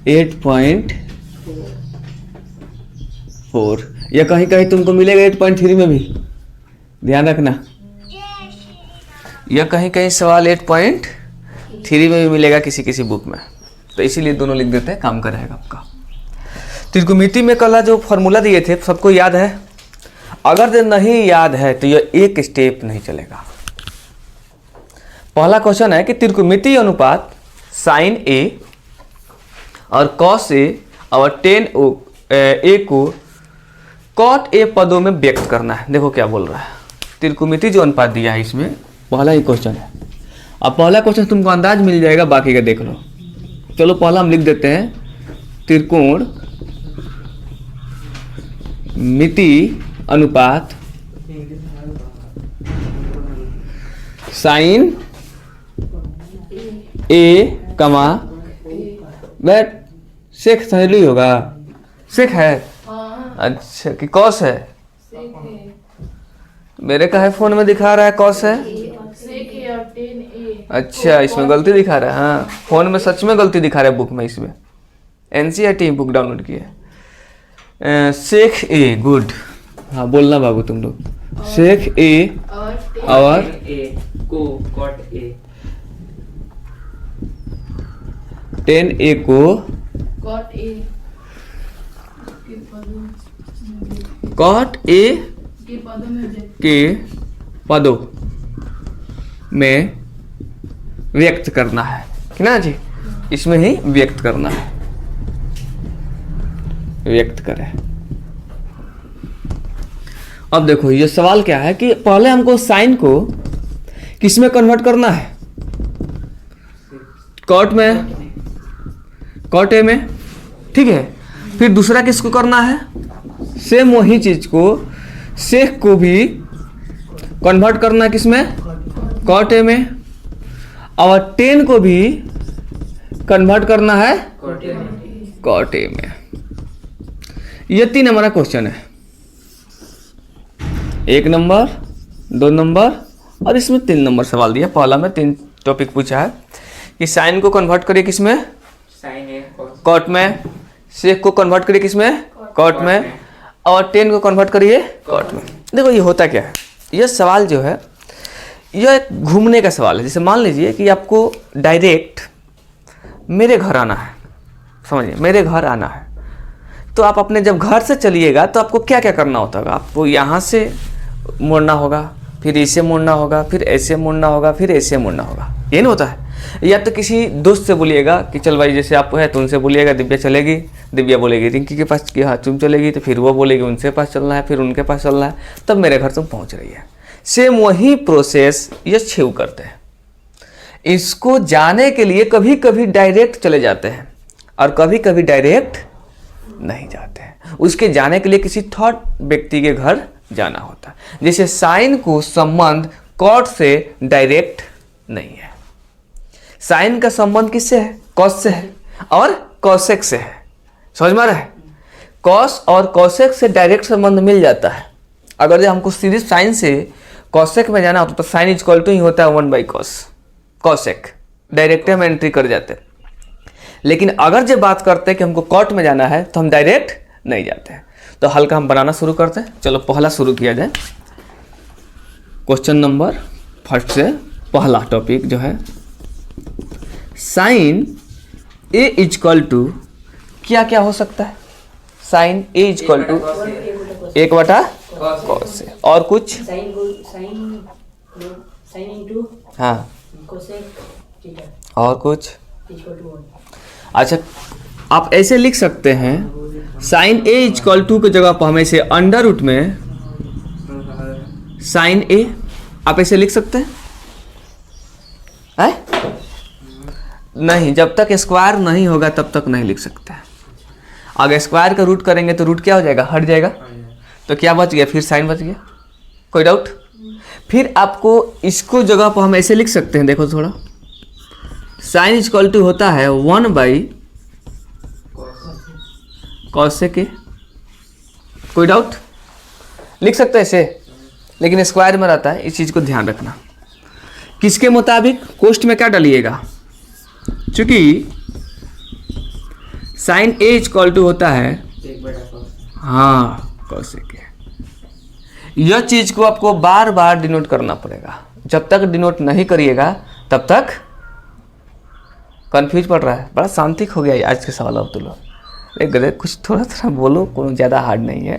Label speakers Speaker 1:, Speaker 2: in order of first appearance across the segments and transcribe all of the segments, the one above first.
Speaker 1: 8.4 या कहीं कहीं तुमको मिलेगा 8.3 में भी, ध्यान रखना। यह कहीं कहीं सवाल 8.3 में भी मिलेगा किसी किसी बुक में, तो इसीलिए दोनों लिख देते हैं, काम करेगा आपका। त्रिकोणमिति में कल जो फॉर्मूला दिए थे सबको याद है? अगर नहीं याद है तो यह एक स्टेप नहीं चलेगा। पहला क्वेश्चन है कि त्रिकोणमिति अनुपात साइन ए और कॉस ए और टेन ए को कॉट ए पदों में व्यक्त करना है। देखो क्या बोल रहा है, त्रिकोणमिति जो अनुपात दिया है इसमें पहला ही क्वेश्चन है। अब पहला क्वेश्चन तुमको अंदाज मिल जाएगा, बाकी का देख लो। चलो पहला हम लिख देते हैं, त्रिकोणमिति अनुपात साइन ए कमा बैट सेक सहेली होगा, सेक है। अच्छा कि कॉस है? मेरे का है फोन में दिखा रहा है कॉस है। अच्छा इसमें गलती दिखा रहा है। हाँ फोन में सच में गलती दिखा रहा है, बुक में इसमें NCERT बुक डाउनलोड की है। सेक ए, गुड। हाँ बोलना बाबू तुम लोग। सेक ए और
Speaker 2: को कॉट ए,
Speaker 1: 10A को कॉट ए के पदों में व्यक्त करना है कि ना जी, इसमें ही व्यक्त करना है, व्यक्त करें। अब देखो ये सवाल क्या है कि पहले हमको साइन को किस में कन्वर्ट करना है? कॉट में, कॉट ए में, ठीक है। फिर दूसरा किसको करना है? सेम वही चीज को, सेक को भी कन्वर्ट करना है किसमें? कॉट ए में। और 10 को भी कन्वर्ट करना है कॉट ए में। ये 3 हमारा क्वेश्चन है, 1 नंबर, 2 नंबर और इसमें 3 नंबर सवाल दिया। पहला में 3 टॉपिक पूछा है कि साइन को कन्वर्ट करिए किसमें?
Speaker 2: साइन ए
Speaker 1: कॉट में। सेक को कन्वर्ट करिए किसमें? कॉट में। और 10 को कन्वर्ट करिए कॉट में। देखो ये होता क्या है, यह सवाल जो है यह एक घूमने का सवाल है। जैसे मान लीजिए कि आपको डायरेक्ट मेरे घर आना है, समझिए मेरे घर आना है, तो आप अपने जब घर से चलिएगा तो आपको क्या क्या करना होता होगा? आपको यहाँ से मुड़ना होगा, फिर इसे मुड़ना होगा, फिर ऐसे मुड़ना होगा, फिर ऐसे मुड़ना होगा, ये नहीं होता है? या तो किसी दोस्त से बोलिएगा कि चल भाई, जैसे आप है तो उनसे बोलिएगा, दिव्या चलेगी, दिव्या बोलेगी रिंकी के पास कि हाँ तुम चलेगी, तो फिर वो बोलेगी उनसे पास चलना है, फिर उनके पास चलना है, तब मेरे घर तुम पहुँच रही है। सेम वही प्रोसेस ये छेव करते हैं। इसको जाने के लिए कभी कभी डायरेक्ट चले जाते हैं और कभी कभी डायरेक्ट नहीं जाते हैं। उसके जाने के लिए किसी थर्ड व्यक्ति के घर जाना होता है। जैसे साइन को संबंध कॉट से डायरेक्ट नहीं है। साइन का संबंध किससे है? कॉस से है और कॉसेक से है। समझ में आ रहा है? कॉस और कॉसेक से डायरेक्ट संबंध मिल जाता है। अगर जब हमको सीरीज साइन से कॉसेक में जाना होता तो साइन इक्वल टू ही होता है 1/cos, कॉसेक डायरेक्ट हम एंट्री कर जाते हैं। लेकिन अगर जब बात करते हैं कि हमको कॉट में जाना है तो हम डायरेक्ट नहीं जाते हैं। तो हल्का हम बनाना शुरू करते हैं। चलो पहला शुरू किया जाए। क्वेश्चन नंबर फर्स्ट से पहला टॉपिक जो है, साइन ए इक्वल टू क्या क्या हो सकता है? Sign A equal to 1/cos से और कुछ? हाँ और कुछ? अच्छा आप ऐसे लिख सकते हैं, साइन ए इक्वल टू की जगह पर हम ऐसे अंडर रूट में साइन ए, आप ऐसे लिख सकते हैं? नहीं, जब तक स्क्वायर नहीं होगा तब तक नहीं लिख सकते हैं। अगर स्क्वायर का रूट करेंगे तो रूट क्या हो जाएगा? हट जाएगा। तो क्या बच गया? फिर साइन बच गया। कोई डाउट? फिर आपको इसको जगह पर हम ऐसे लिख सकते हैं, देखो थोड़ा, साइन इक्वल टू होता है 1/cos। कोई डाउट? लिख सकते हैं ऐसे, लेकिन स्क्वायर में रहता है, इस चीज़ को ध्यान रखना। किसके मुताबिक? कोष्ट में क्या डालिएगा? चूंकि साइन ए इक्वल टू होता है,
Speaker 2: एक बटा cos।
Speaker 1: हाँ कॉसेक ए। यह चीज को आपको बार बार डिनोट करना पड़ेगा। जब तक डिनोट नहीं करिएगा तब तक कंफ्यूज पड़ रहा है। बड़ा शांति हो गया आज के सवाल। अब तो लोग एक गले कुछ थोड़ा थोड़ा बोलो, कोनो ज़्यादा हार्ड नहीं है।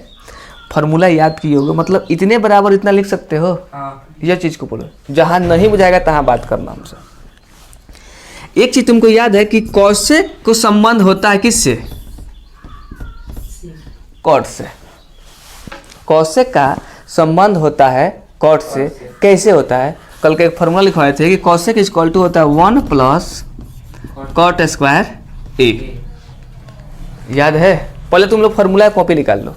Speaker 1: फार्मूला याद किए होगे, मतलब इतने बराबर इतना लिख सकते हो।
Speaker 2: हाँ।
Speaker 1: यह चीज़ को बोलो, जहाँ नहीं बुझाएगा तहाँ बात करना हमसे। एक चीज तुमको याद है कि कॉसेक को संबंध होता है किससे? कॉट से। कॉसेक का संबंध होता है कॉट से। कैसे होता है? कल का एक फॉर्मूला लिखवाए थे कि कॉसेक इक्वल टू होता है 1 प्लस कॉट स्क्वायर ए। याद है? पहले तुम लोग फॉर्मूला कॉपी निकाल लो।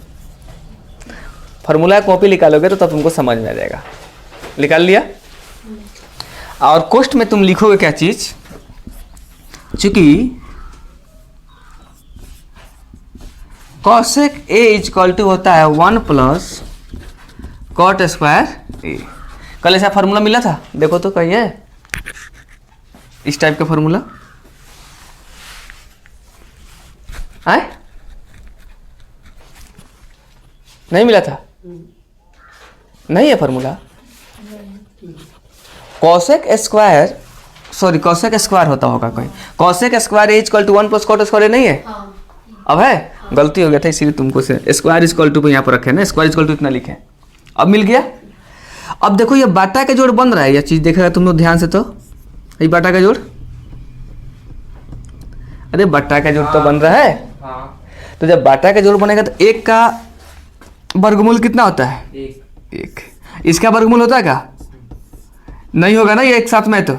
Speaker 1: फॉर्मूला कॉपी निकालोगे तो तब तुमको समझ में आ जाएगा। निकाल लिया? और कोष्ट में तुम लिखोगे क्या चीज? चूंकि कॉसेक ए इक्वल टू होता है 1 प्लस कॉट स्क्वायर ए। कल ऐसा फार्मूला मिला था, देखो तो कहीं है इस टाइप का फार्मूला? आए? नहीं मिला था? नहीं है formula? Cosec square, sorry cosec square होता होगा कोई। Cosec square A equal to 1 plus cot square नहीं है? अब है? गलती हो गया था इसीलिए तुमको से स्क्वायर इक्वल टू यहाँ पर रखे ना, स्क्वायर इक्वल टू इतना लिखे। अब मिल गया। अब देखो ये बाटा का जोड़ बन रहा है, यह चीज देखेगा तुम लोग ध्यान से। तो ये बाटा का जोड़, अरे बाटा का जोड़ तो बन रहा है।
Speaker 2: हाँ।
Speaker 1: तो जब बाटा का जोड़ बनेगा तो एक का वर्गमूल कितना होता है? एक। इसका वर्गमूल होता है क्या? नहीं होगा ना ये एक साथ में। तो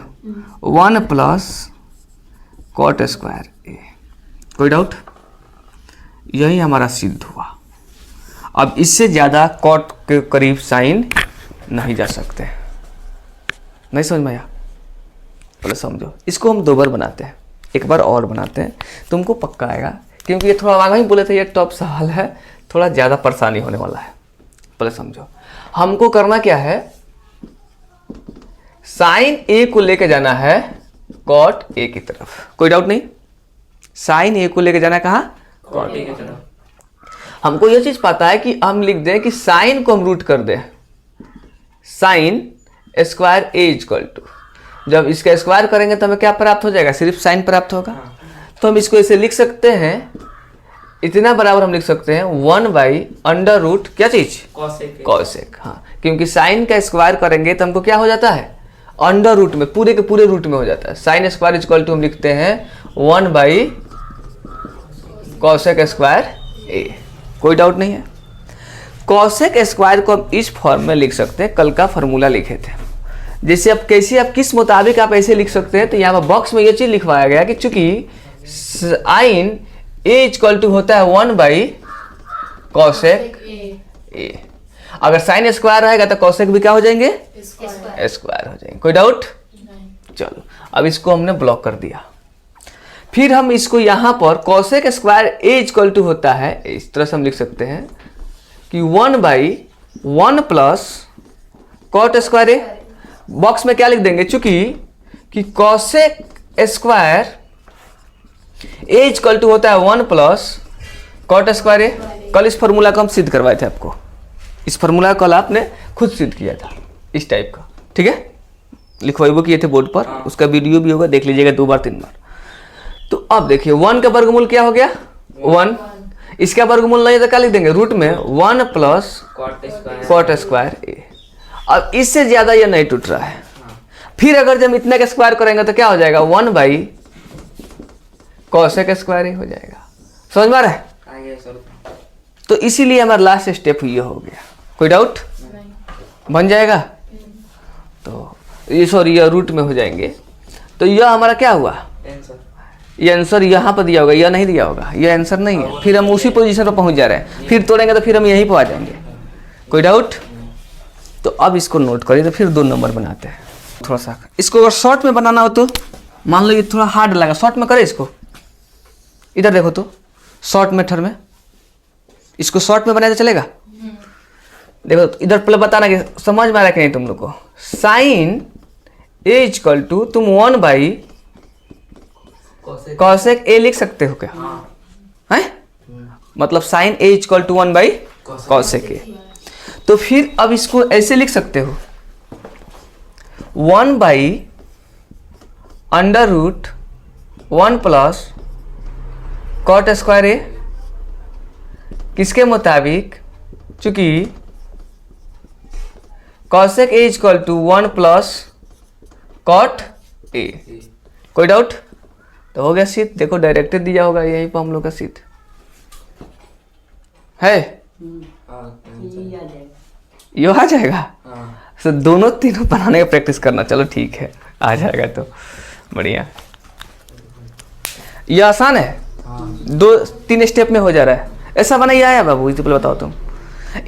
Speaker 1: 1 प्लस कॉट स्क्वायर ए। कोई डाउट? यही हमारा सिद्ध हुआ। अब इससे ज़्यादा कॉट के करीब साइन नहीं जा सकते। नहीं समझ में आया? बोले समझो। इसको हम 2 बार बनाते हैं, एक बार और बनाते हैं, तुमको पक्का आएगा। क्योंकि ये थोड़ा आगे ही बोले थे ये टॉप सवाल है, थोड़ा ज़्यादा परेशानी होने वाला है। बोले समझो। हमको करना क्या है? साइन ए को लेके जाना है कॉट ए की तरफ। कोई डाउट नहीं? साइन ए को लेके जाना है कहाँ?
Speaker 2: कॉट ए की तरफ।
Speaker 1: हमको यह चीज पता है कि हम लिख दें कि साइन को हम रूट कर दें sine square A equal to, जब इसका स्क्वायर करेंगे तो हमें क्या प्राप्त हो जाएगा? सिर्फ साइन प्राप्त होगा। तो हम इसको ऐसे लिख सकते हैं, इतना बराबर हम लिख सकते हैं 1 बाई अंडर रूट क्या चीज?
Speaker 2: कॉसेक।
Speaker 1: कॉसेक। हाँ, क्योंकि साइन का स्क्वायर करेंगे तो हमको क्या हो जाता है? अंडर रूट में, पूरे के पूरे रूट में हो जाता है। साइन स्क्वायर इक्वल टू हम लिखते हैं 1 बाई कॉसेक स्क्वायर ए। कोई डाउट नहीं है? कॉसेक स्क्वायर को हम इस फॉर्म में लिख सकते हैं, कल का फॉर्मूला लिखे थे। जैसे अब कैसे, आप किस मुताबिक आप ऐसे लिख सकते हैं, तो यहाँ पर बॉक्स में ये चीज लिखवाया गया कि चूंकि साइन ए इक्वल टू होता है 1 बाई कॉसेक ए। अगर साइन स्क्वायर रहेगा तो कॉसेक भी क्या हो जाएंगे? स्क्वायर हो जाएंगे। कोई डाउट? चलो अब इसको हमने ब्लॉक कर दिया। फिर हम इसको यहाँ पर cosec square A equal to होता है, इस तरह से हम लिख सकते हैं कि 1 by 1 plus cot square A. Box में क्या लिख देंगे? चूंकि कि cosec square A equal to होता है 1 प्लस कॉट स्क्वायर ए। कल इस फॉर्मूला को हम सिद्ध करवाए थे आपको। इस फॉर्मूला कल आपने खुद सिद्ध किया था इस टाइप का। ठीक है, लिखवाइबो किए थे बोर्ड पर, उसका वीडियो भी होगा, देख लीजिएगा 2 बार 3 बार। तो अब देखिए 1 का वर्गमूल क्या हो गया? 1। इसका वर्गमूल नहीं तो क्या लिख देंगे? रूट में 1 प्लस कॉट स्क्वायर ए। अब इससे ज्यादा ये नहीं टूट रहा है। फिर अगर जब इतना का स्क्वायर करेंगे तो क्या हो जाएगा? 1 बाई कॉसेक स्क्वायर ए हो जाएगा। समझ में आ रहा है? तो इसीलिए हमारा लास्ट स्टेप ये हो गया। कोई डाउट? बन जाएगा। तो ये सॉरी ये रूट में हो जाएंगे। तो यह हमारा क्या हुआ? ये आंसर यहाँ पर दिया होगा, यह नहीं दिया होगा, ये आंसर नहीं है। फिर हम उसी पोजीशन पर पहुंच जा रहे हैं, फिर तोड़ेंगे तो फिर हम यहीं पर आ जाएंगे। कोई डाउट? तो अब इसको नोट करिए, तो फिर 2 नंबर बनाते हैं। थोड़ा सा इसको अगर शॉर्ट में बनाना हो तो मान लो ये थोड़ा हार्ड लगा, शॉर्ट में करें इसको। इधर देखो तो शॉर्ट मेथड में इसको शॉर्ट में बनाया तो चलेगा? देखो तो इधर पहले बताना कि समझ में आ रहा है कि नहीं तुम लोग को। साइन ए इक्वल टू तुम 1 बाई कॉसेक ए लिख सकते हो क्या? मतलब sine A equal to 1 by cosec A. तो फिर अब इसको ऐसे लिख सकते हो 1 by under root 1 plus cot square A, किसके मुताबिक, चूंकि cosec A equal to 1 plus cot A. कोई डाउट? तो हो गया सिद्ध। देखो डायरेक्टेड दिया होगा यहीं पर हम लोग का सिद्ध है। यो आ जाएगा। तो दोनों तीनों बनाने का प्रैक्टिस करना। चलो ठीक है, आ जाएगा तो बढ़िया। ये आसान है, 2-3 स्टेप में हो जा रहा है। ऐसा बनाइए आया बाबू, इसे पहले बताओ तुम।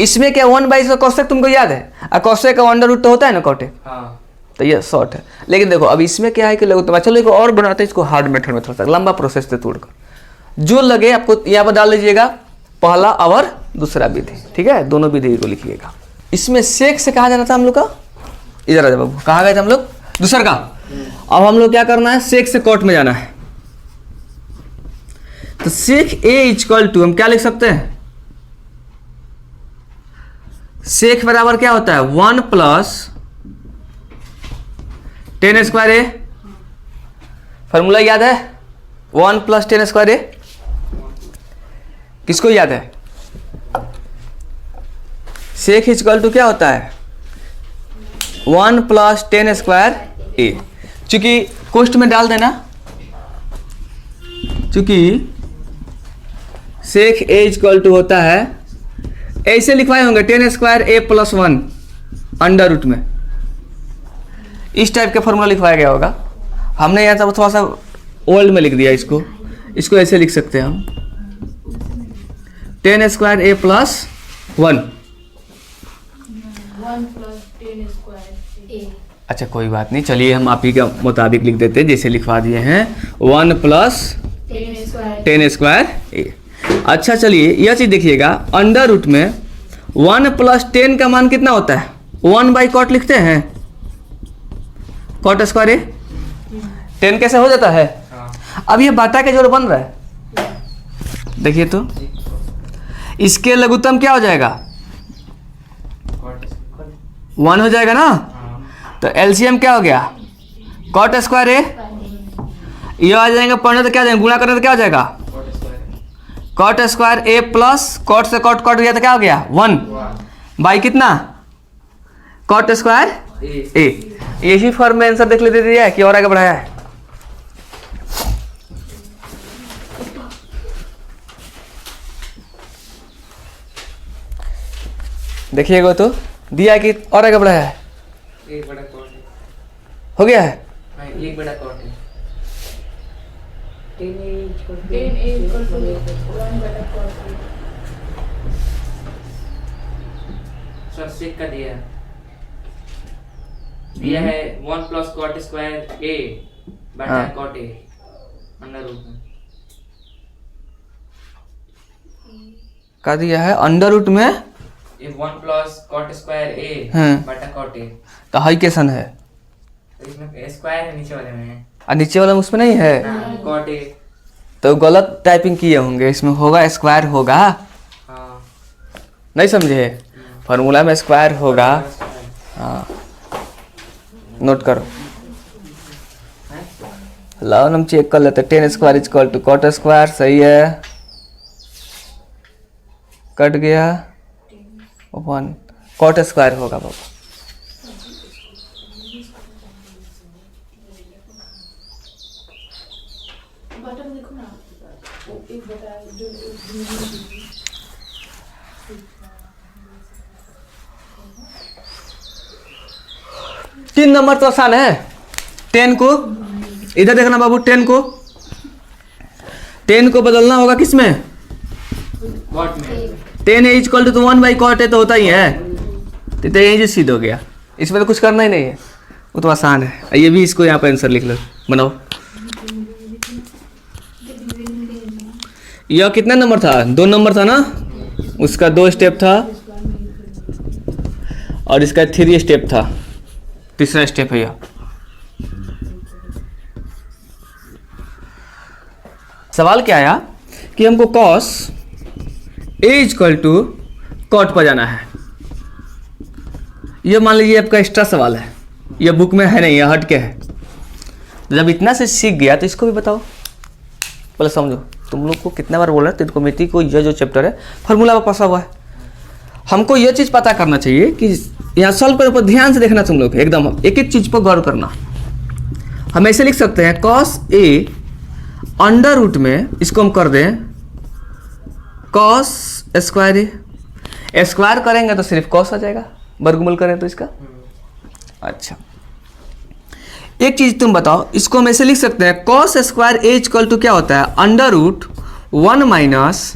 Speaker 1: इसमें क्या 1 बाई का कॉसेक तुमको याद है? और कॉसेक का अंडर रूट तो होता है ना कॉटे। तो ये शॉर्ट है। लेकिन देखो अब इसमें क्या है कि लोग तो चलो एक और बनाते हैं इसको हार्ड मेथड में, थोड़ा सा लंबा प्रोसेस से तोड़कर जो लगे आपको यहाँ पर डाल लीजिएगा, पहला और दूसरा विधि। ठीक है, दोनों विधि को लिखिएगा। इसमें सेक से कहा जाना था हम लोग का, इधर आ जाओ बाबू, कहाँ गए थे हम लोग? दूसरा का। अब हम लोग क्या करना है, सेक से कॉट में जाना है। तो सेक ए इक्वल टू हम क्या लिख सकते हैं? सेक बराबर क्या होता है? 1 प्लस टेन स्क्वायर ए। फॉर्मूला याद है? 1 प्लस टेन स्क्वायर ए। किसको याद है? सेक इक्वल टू क्या होता है? 1 प्लस टेन स्क्वायर ए। चूंकि कोष्ट में डाल देना, चूंकि सेक ए इक्वल टू होता है, ऐसे लिखवाए होंगे 10 स्क्वायर ए प्लस 1 अंडर रूट में, इस टाइप का फॉर्मूला लिखवाया गया होगा। हमने यहाँ थोड़ा सा ओल्ड में लिख दिया इसको। इसको ऐसे लिख सकते हैं हम 10 स्क्वायर ए प्लस 1
Speaker 3: प्लस 10 स्क्वायर ए।
Speaker 1: अच्छा कोई बात नहीं, चलिए हम आप ही के मुताबिक लिख देते हैं जैसे लिखवा दिए हैं 1 प्लस 10 स्क्वायर ए। अच्छा चलिए यह चीज़ देखिएगा, अंडर रूट में 1 प्लस 10 का मान कितना होता है? 1 बाई कॉट लिखते हैं, कॉट स्क्वायर ए। 10 कैसे हो जाता है? अब ये बाटा के जोड़ बन रहा है, देखिए तो इसके लघुत्तम क्या हो जाएगा? 1 हो जाएगा ना। तो एलसीएम क्या हो गया? कॉट स्क्वायर ए। ये आ जाएगा पढ़ने तो क्या जाएगा, गुणा करने तो क्या हो जाएगा? कॉट स्क्वायर ए प्लस कॉट से कॉट कॉट गया तो क्या हो गया? 1 बाई कितना? कॉट स्क्वायर ए। यही फॉर्म में आंसर देख लेते दिया है कि और आगे बढ़ाया है? देखिएगा तो दिया कि और आगे बढ़ाया है?
Speaker 2: एक बड़ा कॉट है।
Speaker 1: हो गया है?
Speaker 2: नहीं, एक बड़ा कॉट है।
Speaker 3: 10 a equal to 1 बटा cos a।
Speaker 2: सर सेक का दिया है 1 प्लस कॉट स्क्वायर ए बटा कॉट ए अंडर रूट में।
Speaker 1: का दिया है अंडर रूट में
Speaker 2: ये 1 प्लस कॉट स्क्वायर ए बटा कॉट ए।
Speaker 1: तो हाई कैसन है?
Speaker 2: तो इसमें स्क्वायर है नीचे वाले में,
Speaker 1: और नीचे वाला में उसमें नहीं है,
Speaker 2: कॉट ए।
Speaker 1: तो गलत टाइपिंग किए होंगे, इसमें होगा स्क्वायर होगा।
Speaker 2: हाँ
Speaker 1: नहीं समझे? फार्मूला में स्क्वायर होगा। हाँ नोट करो। लाओ हम चेक कर लेते। 10 square equal to cot square, सही है, कट गया 1 कॉट स्क्वायर होगा बाबा।
Speaker 3: बटन देखो ना, वो एक बटा जो
Speaker 1: 3 नंबर तो आसान है। 10 को इधर देखना बाबू, 10 को बदलना होगा किसमें?
Speaker 2: कॉट में।
Speaker 1: 10 इक्वल टू 1 बाई कॉट है तो होता ही है। तो यही जो सिद्ध हो गया, इसमें तो कुछ करना ही नहीं है, वो तो आसान है। ये भी इसको यहाँ पर आंसर लिख लो, बनाओ। यह कितना नंबर था? 2 नंबर था ना, उसका 2 स्टेप था और इसका 3 स्टेप था, तीसरा स्टेप है यह। सवाल क्या आया कि हमको cos A equal to cot पर जाना है। ये मान लीजिए आपका एक्स्ट्रा सवाल है, ये बुक में है नहीं, ये हट के है। जब इतना से सीख गया तो इसको भी बताओ, पहले समझो। तुम लोग को कितना बार बोल रहा है त्रिकोणमिति को, यह जो चैप्टर है फार्मूला पर फंसा हुआ है। हमको यह चीज़ पता करना चाहिए कि यहाँ सॉल्व करने पर ध्यान से देखना, तुम लोग एकदम एक एक चीज़ पर गौर करना। हम ऐसे लिख सकते हैं कॉस ए अंडर रूट में, इसको हम कर दें कॉस स्क्वायर ए। स्क्वायर करेंगे तो सिर्फ कॉस आ जाएगा, वर्गमूल करें तो इसका। अच्छा, एक चीज तुम बताओ, इसको हम ऐसे लिख सकते हैं cos square A equal to क्या होता है, under root 1 minus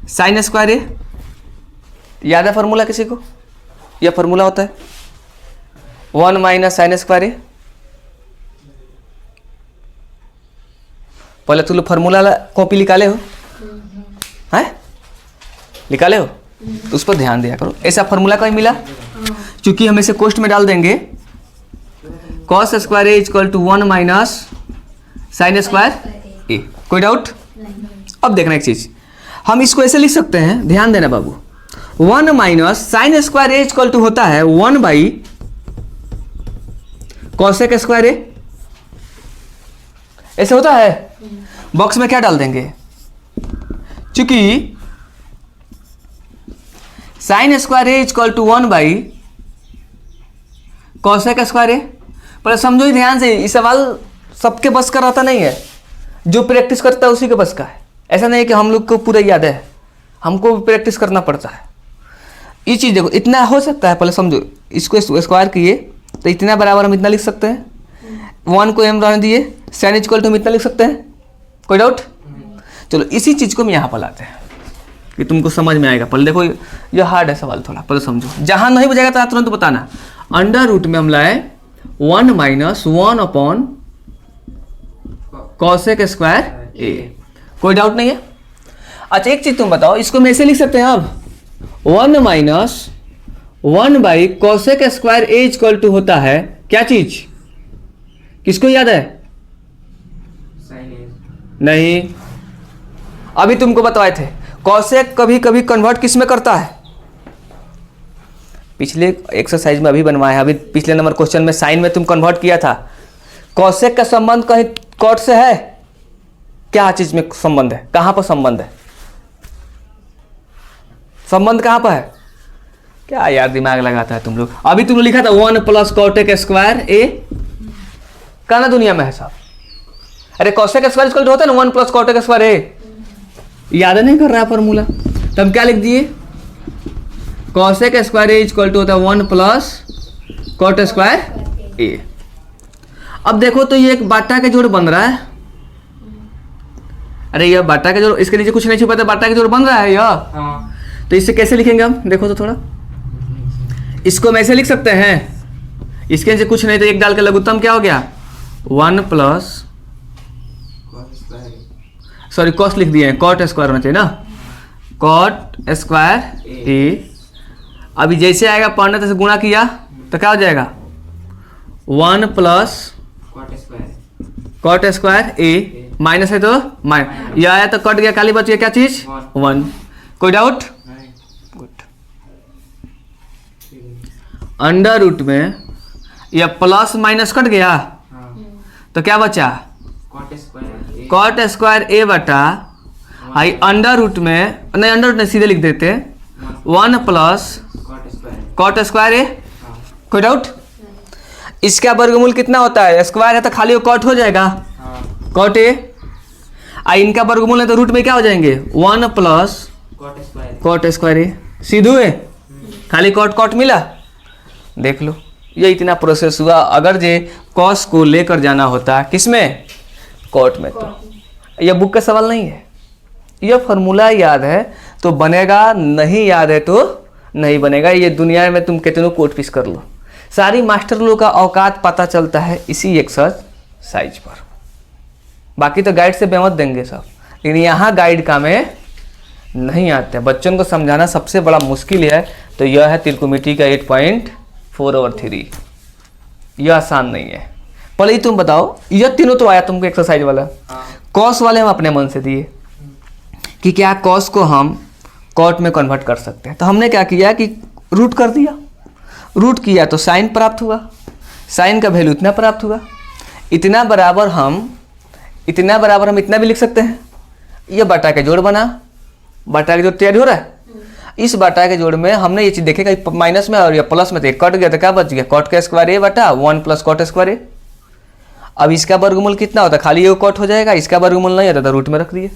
Speaker 1: sine square A. याद है फॉर्मूला किसी को? यह फॉर्मूला होता है 1 माइनस साइन स्क्वायर ए। पहले तुम लोग फॉर्मूला कॉपी निकाले हो, हैं निकाले हो, तो उस पर ध्यान दिया करो। ऐसा फॉर्मूला कहीं मिला? चूंकि हम इसे कोष्ट में डाल देंगे cos square A equal to 1 minus sine square A. कोई डाउट? अब देखना एक चीज, हम इसको ऐसे लिख सकते हैं, ध्यान देना बाबू। 1 minus sine square A equal to होता है 1 बाई कॉसेक स्क्वायर ए। ऐसे होता है। बॉक्स में क्या डाल देंगे, चूंकि sine square A equal to 1 by cosec square A. पर समझो ही ध्यान से, इस सवाल सबके बस का रहता नहीं है, जो प्रैक्टिस करता है उसी के बस का है। ऐसा नहीं कि हम लोग को पूरा याद है, हमको भी प्रैक्टिस करना पड़ता है। ये चीज़ देखो, इतना हो सकता है, पहले समझो। इसको स्क्वायर किए तो इतना बराबर हम इतना लिख सकते हैं, 1 को हम रहने दिए, साइन इक्वल टू हम इतना लिख सकते हैं। कोई डाउट? चलो इसी चीज़ को हम यहाँ पर लाते हैं कि तुमको समझ में आएगा। पहले देखो, ये हार्ड है सवाल थोड़ा, पहले समझो। जहाँ नहीं बुझेगा तो तुरंत बताना। अंडर रूट में हम लाए 1 minus 1 upon cosec square A. कोई डाउट नहीं है? अच्छा, एक चीज तुम बताओ, इसको हम ऐसे लिख सकते हैं अब 1 minus 1 by cosec square A equal to होता है क्या चीज? किसको याद है? नहीं, अभी तुमको बताए थे कॉसेक कभी कभी कन्वर्ट किस में करता है? पिछले एक्सरसाइज में अभी बनवाया है, अभी पिछले नंबर क्वेश्चन में साइन में तुम कन्वर्ट किया था। कॉसेक का संबंध कहीं कॉट से है? क्या चीज में संबंध है? कहां पर संबंध है? संबंध कहां पर है? क्या यार दिमाग लगाता है तुम लोग। अभी तुमने लिखा था 1 प्लस कॉटेक स्क्वायर ए, कहां दुनिया में है साहब? अरे कॉसेक स्क्वायर इक्वल टू होता है ना 1 प्लस कॉटेक स्क्वायर ए। याद नहीं कर रहा फॉर्मूला? तब क्या लिख दिए, cosec square A equal to होता है 1 प्लस कॉट स्क्वायर ए। अब देखो तो ये एक बाटा के जोड़ बन रहा है। अरे ये बाटा के जोड़, इसके नीचे कुछ नहीं छुपा था, बाटा के जोड़ बन रहा है यह।
Speaker 2: हाँ।
Speaker 1: तो इससे कैसे लिखेंगे हम? देखो तो थोड़ा, इसको हम ऐसे लिख सकते हैं, इसके नीचे कुछ नहीं तो एक डाल के लघुत्तम क्या हो गया 1 प्लस, सॉरी कॉस लिख दिए हैं, कॉट स्क्वायर होना चाहिए ना, कॉट स्क्वायर ए। अभी जैसे आएगा पढ़ने तो से गुणा किया तो क्या हो जाएगा 1 प्लस कॉट स्क्वायर ए, माइनस है तो माइनस, यह आया तो कट गया, खाली बच गया क्या चीज 1। कोई डाउट? गुड। अंडर रूट में यह प्लस माइनस कट गया तो क्या बचा कॉट स्क्वायर ए बटा आई अंडर रूट में, नहीं अंडर रूट में सीधे लिख देते हैं 1 प्लस कॉट स्क्वायर ए। कोई डाउट? इसका वर्गमूल कितना होता है? स्क्वायर है तो खाली वो कॉट हो जाएगा, कॉट ए। इनका वर्गमूल है तो रूट में क्या हो जाएंगे 1 प्लस कॉट स्क्वायर ए। सीधे है, खाली कॉट कॉट मिला। देख लो, ये इतना प्रोसेस हुआ। अगर जे कॉस को लेकर जाना होता किसमें, कॉट में, तो यह बुक का सवाल नहीं है। यह फॉर्मूला याद है तो बनेगा, नहीं याद है तो नहीं बनेगा। ये दुनिया में तुम कितनों कोट पीस कर लो, सारी मास्टर लोगों का औकात पता चलता है इसी एक्सरसाइज पर। बाकी तो गाइड से बेमत देंगे सब, लेकिन यहाँ गाइड का में नहीं आते हैं। बच्चों को समझाना सबसे बड़ा मुश्किल है, तो यह है त्रिकोणमिति का 8.4/3। यह आसान नहीं है। पहले ही तुम बताओ, यह तीनों तो आया तुमको एक्सरसाइज वाला, कॉस वाले हम अपने मन से दिए, कि क्या कॉस को हम कॉट में कन्वर्ट कर सकते हैं। तो हमने क्या किया कि रूट कर दिया, रूट किया तो साइन प्राप्त हुआ, साइन का वैल्यू इतना प्राप्त हुआ, इतना बराबर हम इतना भी लिख सकते हैं। ये बटा के जोड़ बना, बटा के जोड़ तैयारी हो रहा है। इस बटा के जोड़ में हमने ये चीज़ देखेगा कि माइनस में और या प्लस में, तो कट गया तो क्या बच गया, कॉट का स्क्वायर ए बटा 1 प्लस कॉट स्क्वायर ए। अब इसका वर्गमूल कितना होता है, खाली ये कॉट हो जाएगा, इसका वर्गमूल नहीं आता तो रूट में रख दिए,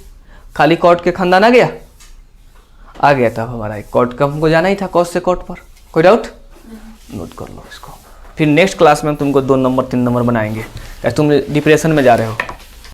Speaker 1: खाली कॉट के खानदान आ गया था हमारा। कॉट का हमको जाना ही था, कॉस से कॉट पर। कोई डाउट? नोट कर लो इसको, फिर नेक्स्ट क्लास में हम तुमको 2 नंबर 3 नंबर बनाएंगे, तुम डिप्रेशन में जा रहे हो।